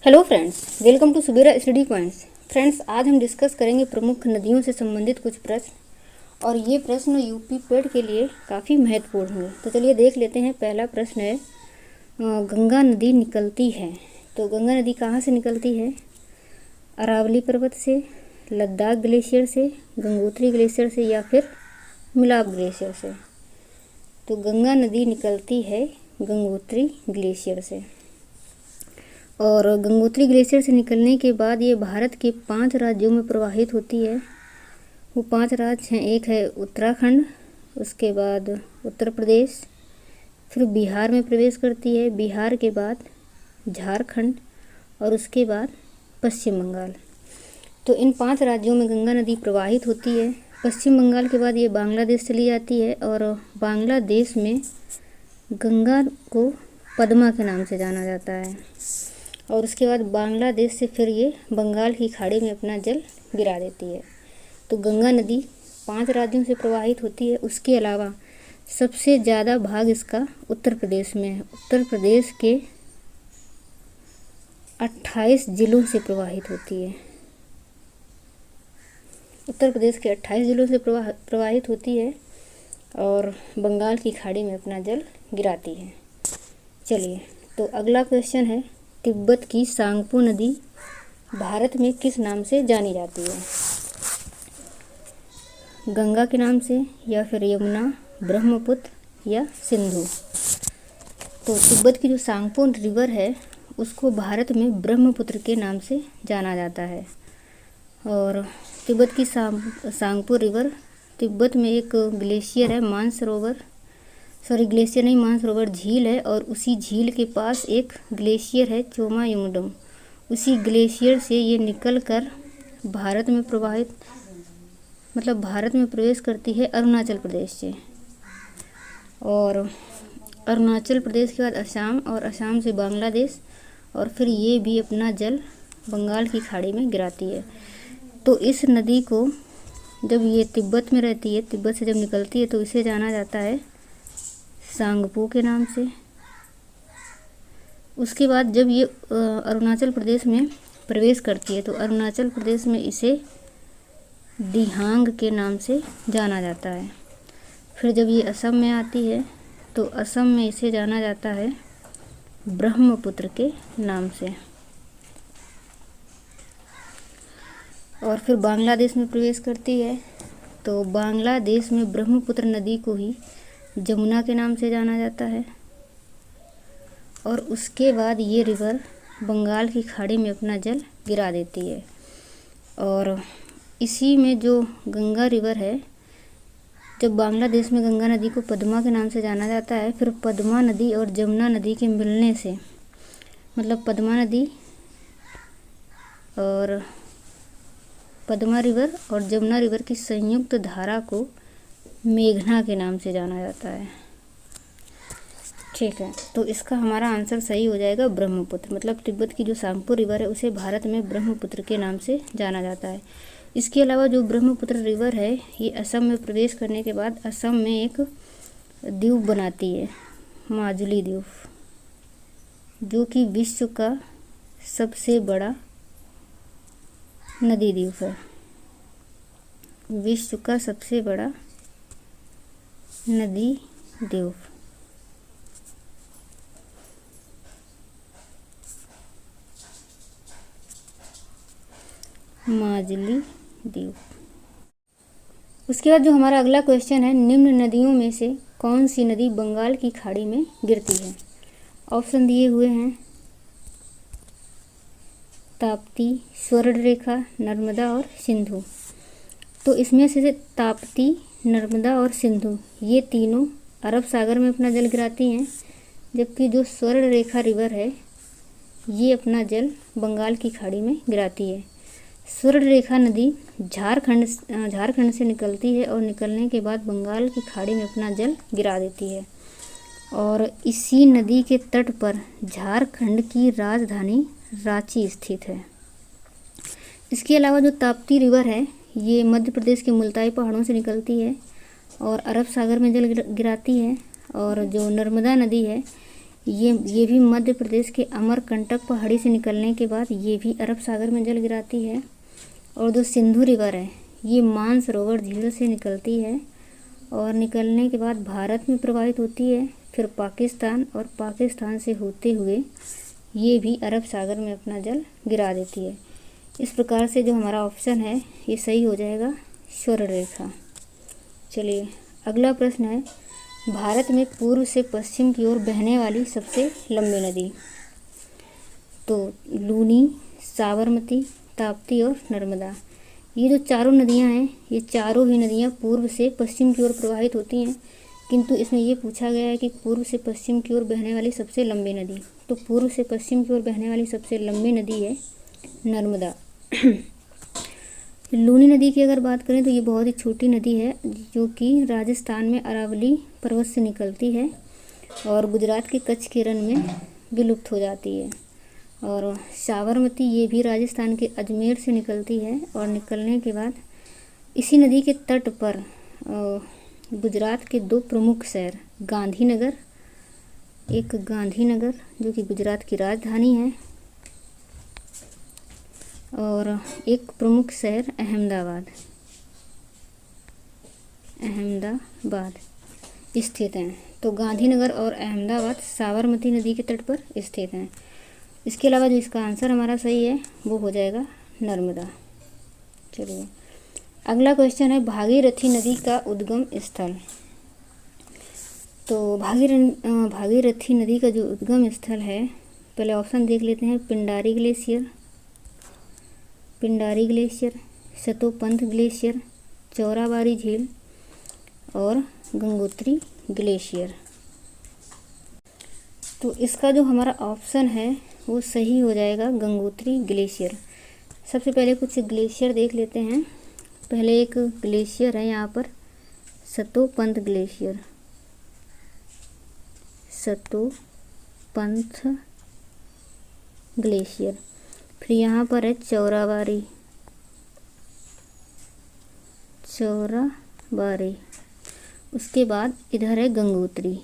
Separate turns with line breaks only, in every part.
Hello friends, welcome to Subera study points. Friends, आज हम discuss करेंगे प्रमुख नदियों से संबंधित कुछ प्रश्न और ये प्रश्न यूपी पेड के लिए काफ़ी महत्वपूर्ण होंगे। तो चलिए देख लेते हैं। पहला प्रश्न है, गंगा नदी निकलती है। तो गंगा नदी कहाँ से निकलती है? अरावली पर्वत से, लद्दाख ग्लेशियर से, गंगोत्री ग्लेशियर से या फिर मिलाप ग्लेशियर से। तो गंगा नदी निकलती है गंगोत्री ग्लेशियर से। और गंगोत्री ग्लेशियर से निकलने के बाद ये भारत के 5 राज्यों में प्रवाहित होती है। वो 5 राज्य हैं। एक है उत्तराखंड, उसके बाद उत्तर प्रदेश, फिर बिहार में प्रवेश करती है, बिहार के बाद झारखंड और उसके बाद पश्चिम बंगाल। तो इन 5 राज्यों में गंगा नदी प्रवाहित होती है। पश्चिम बंगाल के बाद ये बांग्लादेश चली जाती है और बांग्लादेश में गंगा को पद्मा के नाम से जाना जाता है। और उसके बाद बांग्लादेश से फिर ये बंगाल की खाड़ी में अपना जल गिरा देती है। तो गंगा नदी 5 राज्यों से प्रवाहित होती है। उसके अलावा सबसे ज़्यादा भाग इसका उत्तर प्रदेश में है। उत्तर प्रदेश के 28 जिलों से प्रवाहित होती है। उत्तर प्रदेश के 28 जिलों से प्रवाहित होती है और बंगाल की खाड़ी में अपना जल गिराती है। चलिए, तो अगला क्वेश्चन है, तिब्बत की सांगपो नदी भारत में किस नाम से जानी जाती है? गंगा के नाम से या फिर यमुना, ब्रह्मपुत्र या सिंधु। तो तिब्बत की जो सांगपो रिवर है उसको भारत में ब्रह्मपुत्र के नाम से जाना जाता है। और तिब्बत की सांगपो रिवर तिब्बत में एक ग्लेशियर है, ग्लेशियर नहीं, मानसरोवर झील है। और उसी झील के पास एक ग्लेशियर है, चोमा युंगडम। उसी ग्लेशियर से ये निकल कर भारत में भारत में प्रवेश करती है अरुणाचल प्रदेश से। और अरुणाचल प्रदेश के बाद असम और असम से बांग्लादेश और फिर ये भी अपना जल बंगाल की खाड़ी में गिराती है। तो इस नदी को जब ये तिब्बत में रहती है, तिब्बत से जब निकलती है तो इसे जाना जाता है सांगपो के नाम से। उसके बाद जब ये अरुणाचल प्रदेश में प्रवेश करती है तो अरुणाचल प्रदेश में इसे दिहांग के नाम से जाना जाता है। फिर जब ये असम में आती है तो असम में इसे जाना जाता है ब्रह्मपुत्र के नाम से। और फिर बांग्लादेश में प्रवेश करती है तो बांग्लादेश में ब्रह्मपुत्र नदी को ही जमुना के नाम से जाना जाता है। और उसके बाद ये रिवर बंगाल की खाड़ी में अपना जल गिरा देती है। और इसी में जो गंगा रिवर है, जब बांग्लादेश में गंगा नदी को पद्मा के नाम से जाना जाता है, फिर पद्मा नदी और जमुना नदी के मिलने से पद्मा नदी और पद्मा रिवर और जमुना रिवर की संयुक्त धारा को मेघना के नाम से जाना जाता है। ठीक है, तो इसका हमारा आंसर सही हो जाएगा ब्रह्मपुत्र। तिब्बत की जो सांगपो रिवर है उसे भारत में ब्रह्मपुत्र के नाम से जाना जाता है। इसके अलावा जो ब्रह्मपुत्र रिवर है ये असम में प्रवेश करने के बाद असम में एक द्वीप बनाती है, माजुली द्वीप, जो कि विश्व का सबसे बड़ा नदी द्वीप है। विश्व का सबसे बड़ा नदी द्वीप। माजुली द्वीप। उसके बाद जो हमारा अगला क्वेश्चन है, निम्न नदियों में से कौन सी नदी बंगाल की खाड़ी में गिरती है? ऑप्शन दिए हुए हैं, ताप्ती, स्वर्णरेखा, नर्मदा और सिंधु। तो इसमें से ताप्ती, नर्मदा और सिंधु ये तीनों अरब सागर में अपना जल गिराती हैं, जबकि जो स्वर्णरेखा रिवर है ये अपना जल बंगाल की खाड़ी में गिराती है। स्वर्णरेखा नदी झारखंड से निकलती है और निकलने के बाद बंगाल की खाड़ी में अपना जल गिरा देती है। और इसी नदी के तट पर झारखंड की राजधानी रांची स्थित है। इसके अलावा जो ताप्ती रिवर है ये मध्य प्रदेश के मुल्ताई पहाड़ों से निकलती है और अरब सागर में जल गिराती है। और जो नर्मदा नदी है ये भी मध्य प्रदेश के अमरकंटक पहाड़ी से निकलने के बाद ये भी अरब सागर में जल गिराती है। और जो सिंधु रिवर है ये मानसरोवर झील से निकलती है और निकलने के बाद भारत में प्रवाहित होती है, फिर पाकिस्तान, और पाकिस्तान से होते हुए ये भी अरब सागर में अपना जल गिरा देती है। इस प्रकार से जो हमारा ऑप्शन है ये सही हो जाएगा, स्वर्णरेखा। चलिए अगला प्रश्न है, भारत में पूर्व से पश्चिम की ओर बहने वाली सबसे लंबी नदी। तो लूनी, साबरमती, ताप्ती और नर्मदा, ये जो चारों नदियां हैं ये चारों ही नदियां पूर्व से पश्चिम की ओर प्रवाहित होती हैं, किंतु इसमें ये पूछा गया है कि पूर्व से पश्चिम की ओर बहने वाली सबसे लंबी नदी। तो पूर्व से पश्चिम की ओर बहने वाली सबसे लंबी नदी है नर्मदा। लूनी नदी की अगर बात करें तो ये बहुत ही छोटी नदी है जो कि राजस्थान में अरावली पर्वत से निकलती है और गुजरात के कच्छ के रण में विलुप्त हो जाती है। और साबरमती ये भी राजस्थान के अजमेर से निकलती है और निकलने के बाद इसी नदी के तट पर गुजरात के दो प्रमुख शहर गांधीनगर, एक गांधीनगर जो कि गुजरात की राजधानी है, और एक प्रमुख शहर अहमदाबाद स्थित हैं। तो गांधीनगर और अहमदाबाद साबरमती नदी के तट पर स्थित हैं। इसके अलावा जो इसका आंसर हमारा सही है वो हो जाएगा नर्मदा। चलिए अगला क्वेश्चन है, भागीरथी नदी का उद्गम स्थल। तो भागीरथी नदी का जो उद्गम स्थल है, पहले ऑप्शन देख लेते हैं, पिंडारी ग्लेशियर, सतोपंथ ग्लेशियर, चौराबाड़ी झील और गंगोत्री ग्लेशियर। तो इसका जो हमारा ऑप्शन है वो सही हो जाएगा, गंगोत्री ग्लेशियर। सबसे पहले कुछ ग्लेशियर देख लेते हैं। पहले एक ग्लेशियर है यहाँ पर सतोपंथ ग्लेशियर, सतोपंथ ग्लेशियर। फिर यहाँ पर है चौराबाड़ी, उसके बाद इधर है गंगोत्री,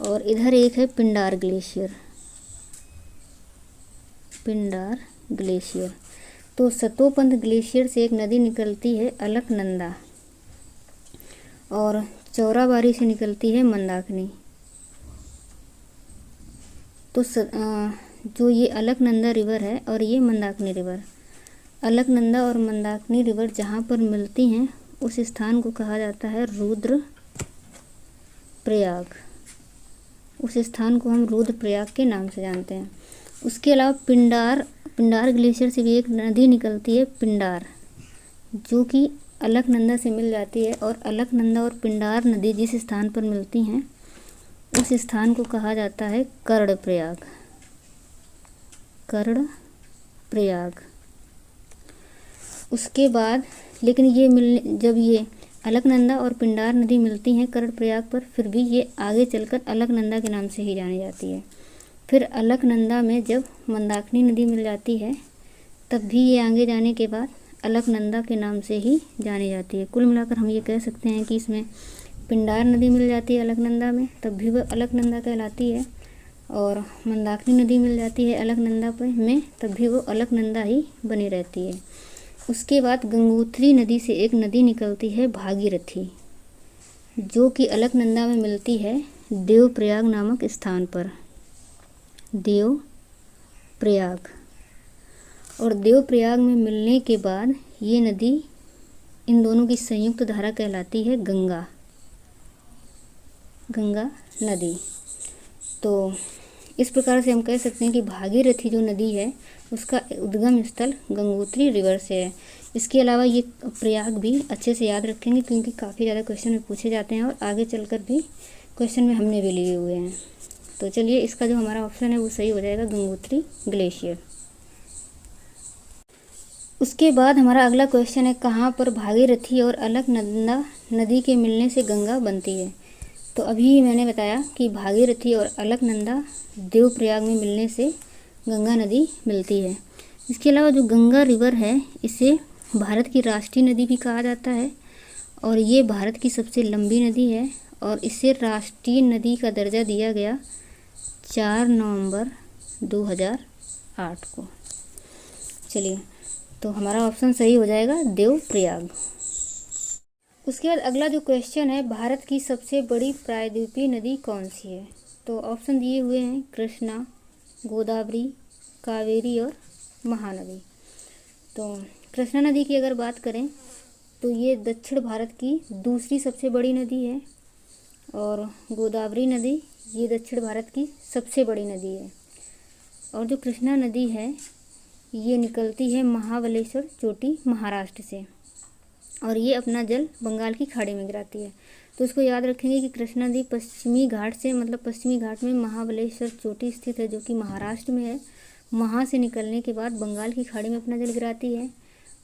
और इधर एक है पिंडार ग्लेशियर। तो सतोपंथ ग्लेशियर से एक नदी निकलती है अलकनंदा और चौराबाड़ी से निकलती है मंदाकिनी। तो जो ये अलकनंदा रिवर है और ये मंदाकिनी रिवर, अलकनंदा और मंदाकिनी रिवर जहाँ पर मिलती हैं उस स्थान को कहा जाता है रुद्रप्रयाग। उस स्थान को हम रुद्रप्रयाग के नाम से जानते हैं। उसके अलावा पिंडार ग्लेशियर से भी एक नदी निकलती है पिंडार, जो कि अलकनंदा से मिल जाती है, और अलकनंदा और पिंडार नदी जिस स्थान पर मिलती हैं उस स्थान को कहा जाता है कर्णप्रयाग। उसके बाद लेकिन जब ये अलकनंदा और पिंडार नदी मिलती हैं कर्णप्रयाग पर, फिर भी ये आगे चलकर अलकनंदा के नाम से ही जानी जाती है। फिर अलकनंदा में जब मंदाकिनी नदी मिल जाती है तब भी ये आगे जाने के बाद अलकनंदा के नाम से ही जानी जाती है। कुल मिलाकर हम ये कह सकते हैं कि इसमें पिंडार नदी मिल जाती है अलकनंदा में, तब भी वह अलकनंदा कहलाती है, और मंदाकिनी नदी मिल जाती है अलकनंदा में, तब भी वो अलकनंदा ही बनी रहती है। उसके बाद गंगोत्री नदी से एक नदी निकलती है भागीरथी, जो कि अलकनंदा में मिलती है देवप्रयाग नामक स्थान पर, देवप्रयाग। और देवप्रयाग में मिलने के बाद ये नदी, इन दोनों की संयुक्त धारा कहलाती है गंगा नदी। तो इस प्रकार से हम कह सकते हैं कि भागीरथी जो नदी है उसका उद्गम स्थल गंगोत्री रिवर से है। इसके अलावा ये प्रयाग भी अच्छे से याद रखेंगे क्योंकि काफ़ी ज़्यादा क्वेश्चन में पूछे जाते हैं और आगे चलकर भी क्वेश्चन में हमने भी लिए हुए हैं। तो चलिए इसका जो हमारा ऑप्शन है वो सही हो जाएगा, गंगोत्री ग्लेशियर। उसके बाद हमारा अगला क्वेश्चन है, कहाँ पर भागीरथी और अलकनंदा नदी के मिलने से गंगा बनती है। तो अभी मैंने बताया कि भागीरथी और अलकनंदा देवप्रयाग में मिलने से गंगा नदी मिलती है। इसके अलावा जो गंगा रिवर है इसे भारत की राष्ट्रीय नदी भी कहा जाता है और ये भारत की सबसे लंबी नदी है और इसे राष्ट्रीय नदी का दर्जा दिया गया 4 नवंबर 2008 को। चलिए, तो हमारा ऑप्शन सही हो जाएगा देवप्रयाग। उसके बाद अगला जो क्वेश्चन है, भारत की सबसे बड़ी प्रायद्वीपीय नदी कौन सी है? तो ऑप्शन दिए हुए हैं कृष्णा, गोदावरी, कावेरी और महानदी। तो कृष्णा नदी की अगर बात करें तो ये दक्षिण भारत की दूसरी सबसे बड़ी नदी है और गोदावरी नदी ये दक्षिण भारत की सबसे बड़ी नदी है। और जो कृष्णा नदी है ये निकलती है महाबलेश्वर चोटी महाराष्ट्र से और ये अपना जल बंगाल की खाड़ी में गिराती है। तो इसको याद रखेंगे कि कृष्णा नदी पश्चिमी घाट से पश्चिमी घाट में महाबलेश्वर चोटी स्थित है जो कि महाराष्ट्र में है। वहाँ से निकलने के बाद बंगाल की खाड़ी में अपना जल गिराती है।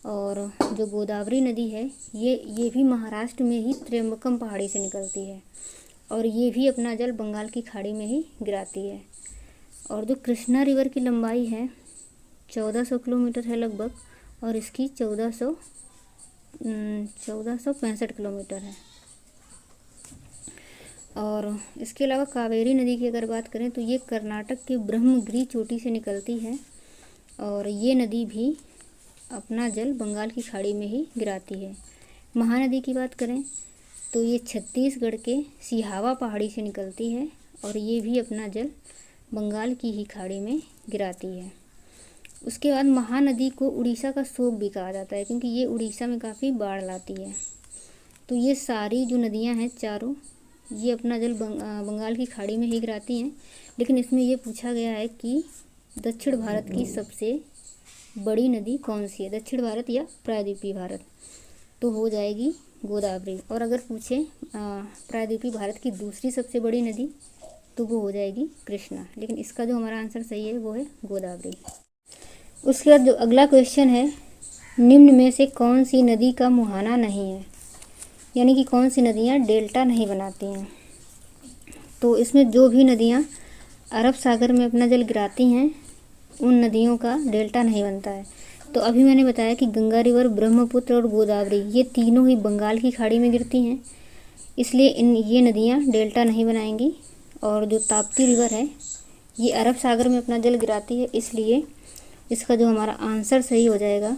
और जो गोदावरी नदी है ये भी महाराष्ट्र में ही त्र्यंबकम पहाड़ी से निकलती है और ये भी अपना जल बंगाल की खाड़ी में ही गिराती है। और जो कृष्णा रिवर की लंबाई है 1400 किलोमीटर है लगभग और इसकी 1465 किलोमीटर है। और इसके अलावा कावेरी नदी की अगर बात करें तो ये कर्नाटक के ब्रह्मगिरी चोटी से निकलती है और ये नदी भी अपना जल बंगाल की खाड़ी में ही गिराती है। महानदी की बात करें तो ये छत्तीसगढ़ के सिहावा पहाड़ी से निकलती है और ये भी अपना जल बंगाल की ही खाड़ी में गिराती है। उसके बाद महानदी को उड़ीसा का शोक भी कहा जाता है क्योंकि ये उड़ीसा में काफ़ी बाढ़ लाती है। तो ये सारी जो नदियां हैं चारों ये अपना जल बंगाल की खाड़ी में ही गिराती हैं। लेकिन इसमें ये पूछा गया है कि दक्षिण भारत की सबसे बड़ी नदी कौन सी है, दक्षिण भारत या प्रायद्वीपीय भारत? तो हो जाएगी गोदावरी। और अगर पूछे प्रायद्वीपीय भारत की दूसरी सबसे बड़ी नदी तो वो हो जाएगी कृष्णा। लेकिन इसका जो हमारा आंसर सही है वो है गोदावरी। उसके बाद जो अगला क्वेश्चन है, निम्न में से कौन सी नदी का मुहाना नहीं है, यानी कि कौन सी नदियाँ डेल्टा नहीं बनाती हैं? तो इसमें जो भी नदियाँ अरब सागर में अपना जल गिराती हैं उन नदियों का डेल्टा नहीं बनता है। तो अभी मैंने बताया कि गंगा रिवर, ब्रह्मपुत्र और गोदावरी ये तीनों ही बंगाल की खाड़ी में गिरती हैं, इसलिए ये नदियाँ डेल्टा नहीं बनाएंगी। और जो ताप्ती रिवर है ये अरब सागर में अपना जल गिराती है, इसलिए इसका जो हमारा आंसर सही हो जाएगा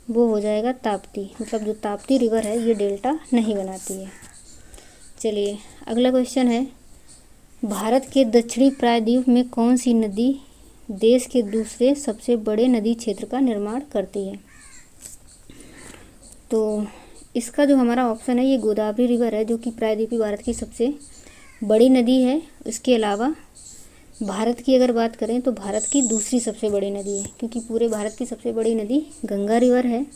वो हो जाएगा ताप्ती। मतलब जो ताप्ती रिवर है ये डेल्टा नहीं बनाती है। चलिए, अगला क्वेश्चन है, भारत के दक्षिणी प्रायद्वीप में कौन सी नदी देश के दूसरे सबसे बड़े नदी क्षेत्र का निर्माण करती है? तो इसका जो हमारा ऑप्शन है ये गोदावरी रिवर है जो कि प्रायद्वीपीय भारत की सबसे बड़ी नदी है। इसके अलावा भारत की अगर बात करें तो भारत की दूसरी सबसे बड़ी नदी है क्योंकि पूरे भारत की सबसे बड़ी नदी गंगा रिवर है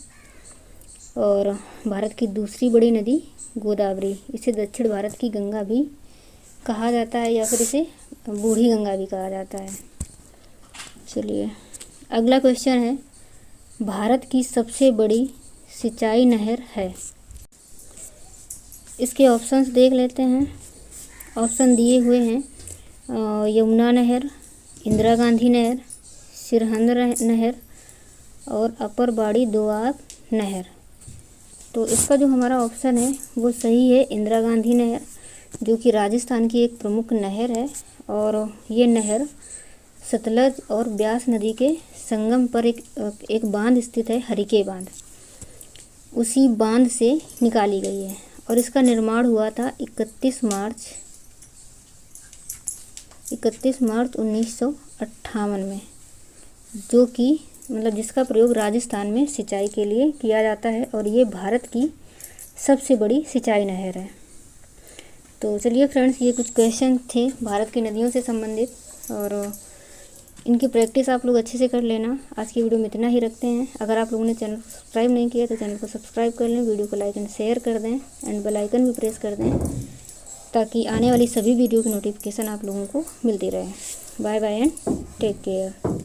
और भारत की दूसरी बड़ी नदी गोदावरी। इसे दक्षिण भारत की गंगा भी कहा जाता है या फिर इसे बूढ़ी गंगा भी कहा जाता है। चलिए, अगला क्वेश्चन है, भारत की सबसे बड़ी सिंचाई नहर है? इसके ऑप्शंस देख लेते हैं। ऑप्शन दिए हुए हैं यमुना नहर, इंदिरा गांधी नहर, सिरहिंद नहर और अपर बाड़ी दोआब नहर। तो इसका जो हमारा ऑप्शन है वो सही है, इंदिरा गांधी नहर, जो कि राजस्थान की एक प्रमुख नहर है और ये नहर सतलज और ब्यास नदी के संगम पर एक बांध स्थित है, हरिके बांध, उसी बांध से निकाली गई है और इसका निर्माण हुआ था 31 मार्च 1958 में, जो कि जिसका प्रयोग राजस्थान में सिंचाई के लिए किया जाता है और ये भारत की सबसे बड़ी सिंचाई नहर है। तो चलिए फ्रेंड्स, ये कुछ क्वेश्चन थे भारत की नदियों से संबंधित और इनकी प्रैक्टिस आप लोग अच्छे से कर लेना। आज की वीडियो में इतना ही रखते हैं। अगर आप लोगों ने चैनल को सब्सक्राइब नहीं किया तो चैनल को सब्सक्राइब कर लें, वीडियो को लाइक एंड शेयर कर दें एंड बेल आइकन भी प्रेस कर दें ताकि आने वाली सभी वीडियो की नोटिफिकेशन आप लोगों को मिलती रहे। Bye bye and take care.